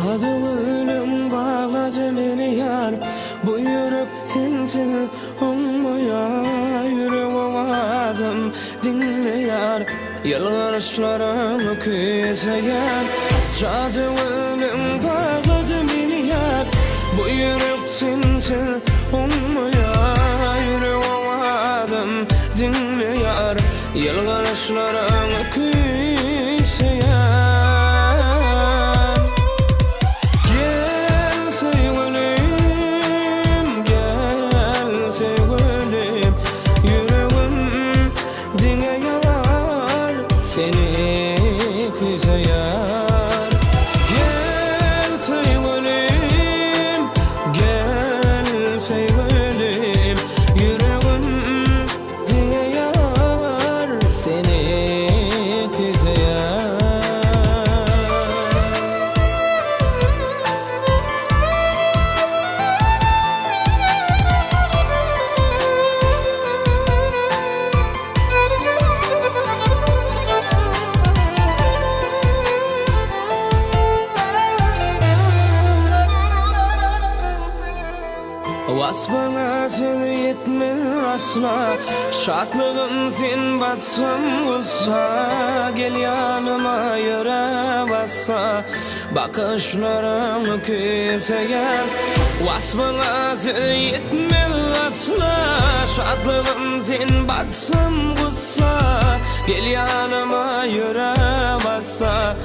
Adımın bağladı beni yar. Bu yürek sensiz olmuyor. Yüreğim adım dinle yar. Yalvarışlarımı küseyen cadının bağladı beni yar. Bu yürek sensiz olmuyor. Yüreğim adım dinle yar. Yalvarışlarımı küseyen. Seni küseyer. Gel sevgilim, gel sevgilim. Yüreğim dinleyer seni küseyer. Vasfına sen yetmez asla. Şadlığım sen batsam olsa. Gel yanıma yere bassa. Bakışlarım küseyen. Vasfına sen yetmez asla. Şadlığım sen batsam olsa. Gel yanıma yere bassa.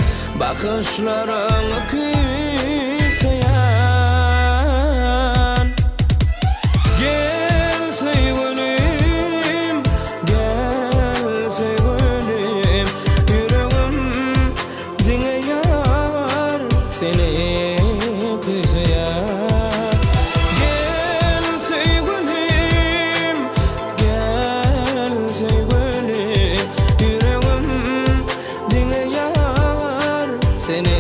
Bakışlarım küseyen. Seni küseyer. Gel sevgilim, gel sevgilim. Yüreğim dinleyer seni.